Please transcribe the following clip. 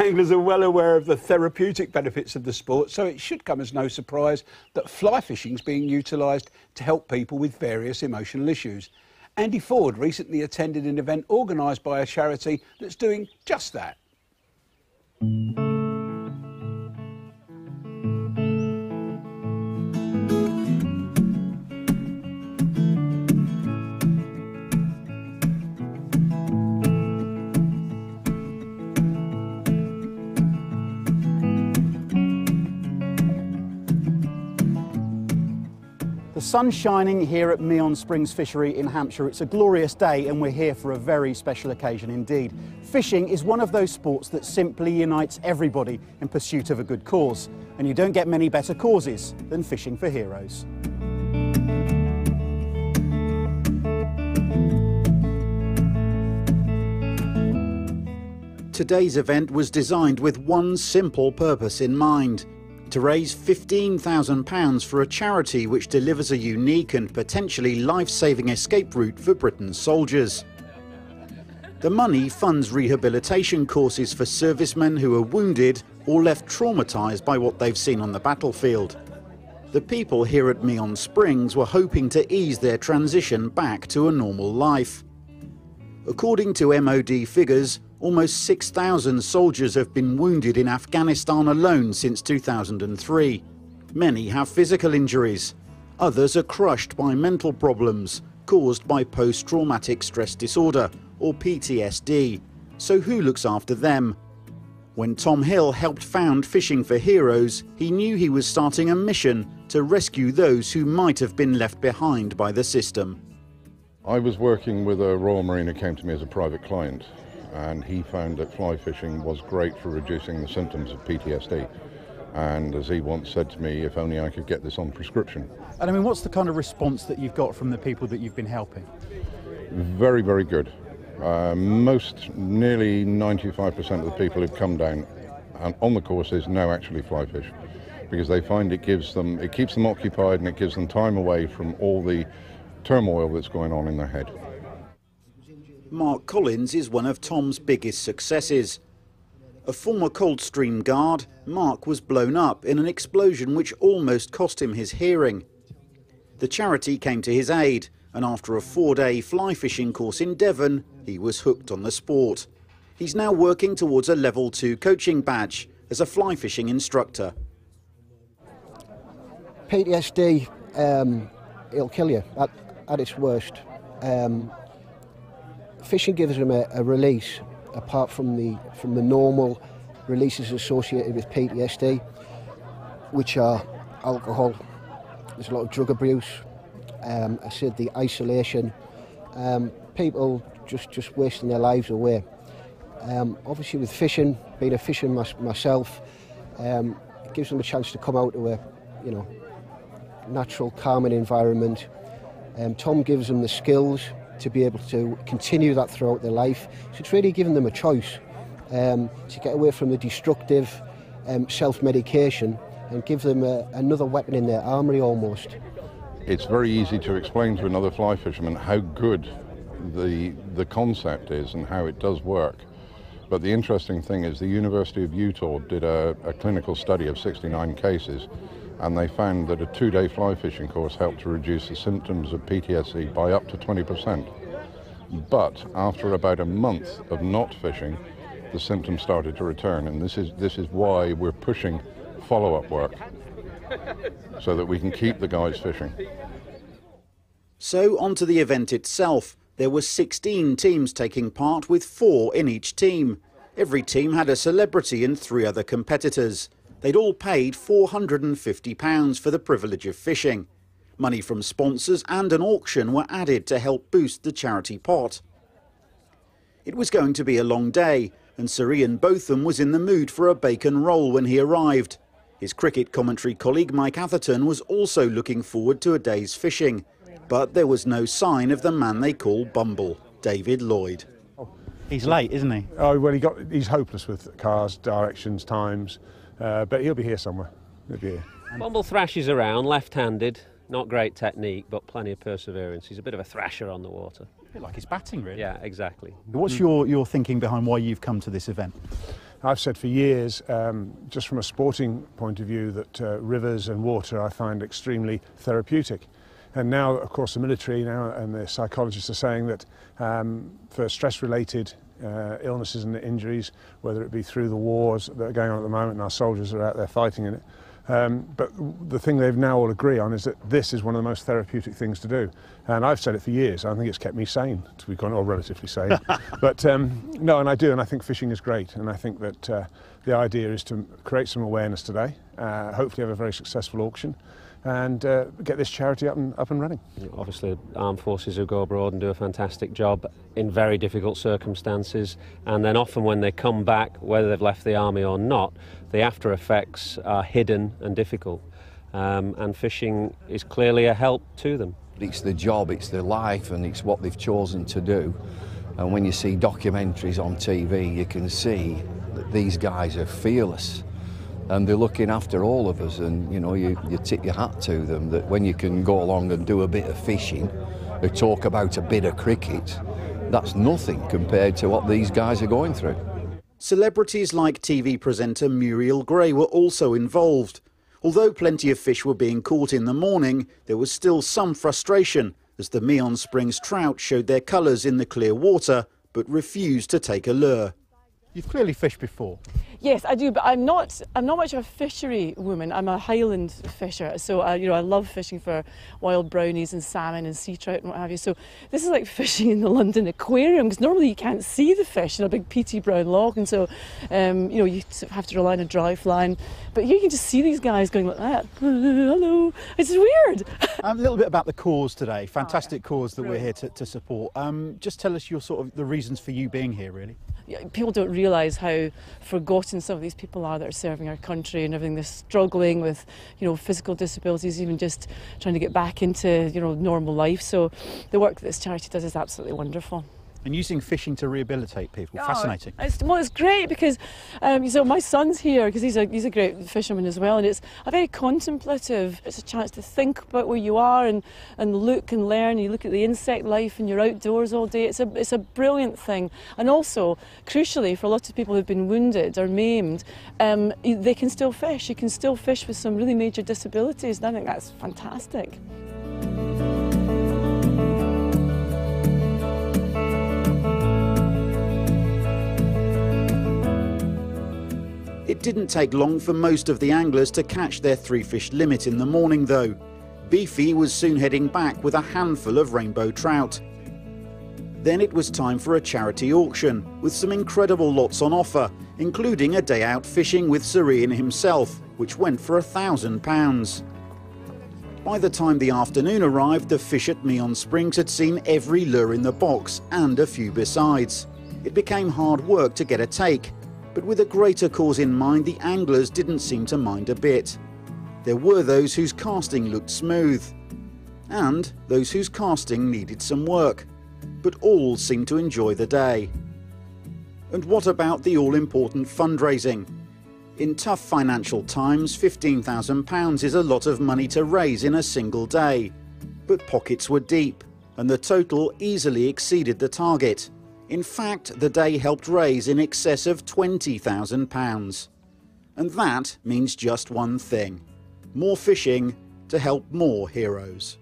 anglers are well aware of the therapeutic benefits of the sport, so it should come as no surprise that fly fishing is being utilised to help people with various emotional issues. Andy Ford recently attended an event organised by a charity that's doing just that. The sun's shining here at Meon Springs Fishery in Hampshire. It's a glorious day and we're here for a very special occasion indeed. Fishing is one of those sports that simply unites everybody in pursuit of a good cause. And you don't get many better causes than fishing for heroes. Today's event was designed with one simple purpose in mind: to raise £15,000 for a charity which delivers a unique and potentially life-saving escape route for Britain's soldiers. The money funds rehabilitation courses for servicemen who are wounded or left traumatised by what they've seen on the battlefield. The people here at Meon Springs were hoping to ease their transition back to a normal life. According to MOD figures, almost 6,000 soldiers have been wounded in Afghanistan alone since 2003. Many have physical injuries. Others are crushed by mental problems caused by post-traumatic stress disorder, or PTSD. So who looks after them? When Tom Hill helped found Fishing for Heroes, he knew he was starting a mission to rescue those who might have been left behind by the system. I was working with a Royal Marine who came to me as a private client, and he found that fly fishing was great for reducing the symptoms of PTSD. And as he once said to me, if only I could get this on prescription. And I mean, what's the kind of response that you've got from the people that you've been helping? Very, very good. Nearly 95% of the people who've come down and on the courses now actually fly fish, because they find it keeps them occupied and it gives them time away from all the turmoil that's going on in their head. Mark Collins is one of Tom's biggest successes. A former Coldstream guard, Mark was blown up in an explosion which almost cost him his hearing. The charity came to his aid, and after a 4-day fly fishing course in Devon, he was hooked on the sport. He's now working towards a level 2 coaching badge as a fly fishing instructor. PTSD, it'll kill you at its worst. Fishing gives them a release, apart from the normal releases associated with PTSD, which are alcohol. There's a lot of drug abuse. I said the isolation. People just wasting their lives away. Obviously, with fishing, being a fisherman myself, it gives them a chance to come out to a natural, calming environment. Tom gives them the skills to be able to continue that throughout their life. So it's really giving them a choice to get away from the destructive self-medication and give them another weapon in their armoury almost. It's very easy to explain to another fly fisherman how good the concept is and how it does work. But the interesting thing is the University of Utah did a clinical study of 69 cases, and they found that a 2-day fly fishing course helped to reduce the symptoms of PTSD by up to 20%. But after about a month of not fishing, the symptoms started to return, and this is why we're pushing follow-up work, so that we can keep the guys fishing. So onto the event itself. There were 16 teams taking part, with 4 in each team. Every team had a celebrity and 3 other competitors. They'd all paid £450 for the privilege of fishing. Money from sponsors and an auction were added to help boost the charity pot. It was going to be a long day, and Sir Ian Botham was in the mood for a bacon roll when he arrived. His cricket commentary colleague Mike Atherton was also looking forward to a day's fishing. But there was no sign of the man they call Bumble, David Lloyd. He's late, isn't he? Oh, well, he's hopeless with cars, directions, times, but he'll be here somewhere. He'll be here. Bumble thrashes around, left-handed, not great technique, but plenty of perseverance. He's a bit of a thrasher on the water. A bit like his batting, really. Yeah, exactly. What's your thinking behind why you've come to this event? I've said for years, just from a sporting point of view, that rivers and water I find extremely therapeutic. And now, of course, the military now and the psychologists are saying that for stress-related illnesses and injuries, whether it be through the wars that are going on at the moment, and our soldiers are out there fighting in it, but the thing they've now all agree on is that this is one of the most therapeutic things to do. And I've said it for years. I think it's kept me sane, to be quite, or relatively sane. But no, and I do, and I think fishing is great. And I think that the idea is to create some awareness today, hopefully have a very successful auction, and get this charity up and running. Obviously, armed forces who go abroad and do a fantastic job in very difficult circumstances, and then often when they come back, whether they've left the army or not, the after effects are hidden and difficult, and fishing is clearly a help to them. It's the job, it's their life, and it's what they've chosen to do. And when you see documentaries on TV, you can see that these guys are fearless. And they're looking after all of us, and you know, you tip your hat to them that when you can go along and do a bit of fishing, or talk about a bit of cricket, that's nothing compared to what these guys are going through. Celebrities like TV presenter Muriel Gray were also involved. Although plenty of fish were being caught in the morning, there was still some frustration as the Meon Springs trout showed their colours in the clear water but refused to take a lure. You've clearly fished before. Yes, I do, but I'm not much of a fishery woman. I'm a Highland fisher, so I love fishing for wild brownies and salmon and sea trout and what have you. So this is like fishing in the London aquarium, because normally you can't see the fish in a big peaty brown loch, and so you have to rely on a dry fly. But here you can just see these guys going like that. Hello, it's weird. A little bit about the cause today. Fantastic cause that we're here to support. Just tell us the reasons for you being here, really. People don't realise how forgotten some of these people are that are serving our country and everything. They're struggling with, physical disabilities, even just trying to get back into, normal life. So the work that this charity does is absolutely wonderful. And using fishing to rehabilitate people, fascinating. It's great because so my son's here because he's a great fisherman as well, and it's a very contemplative. It's a chance to think about where you are and look and learn. You look at the insect life and you're outdoors all day. It's a brilliant thing, and also crucially for a lot of people who've been wounded or maimed, they can still fish. You can still fish with some really major disabilities, and I think that's fantastic. It didn't take long for most of the anglers to catch their 3-fish limit in the morning though. Beefy was soon heading back with a handful of rainbow trout. Then it was time for a charity auction with some incredible lots on offer, including a day out fishing with Sir Ian himself, which went for £1,000. By the time the afternoon arrived, the fish at Meon Springs had seen every lure in the box and a few besides. It became hard work to get a take. But with a greater cause in mind, the anglers didn't seem to mind a bit. There were those whose casting looked smooth, and those whose casting needed some work, but all seemed to enjoy the day. And what about the all-important fundraising? In tough financial times, £15,000 is a lot of money to raise in a single day. But pockets were deep, and the total easily exceeded the target. In fact, the day helped raise in excess of £20,000. And that means just one thing: more fishing to help more heroes.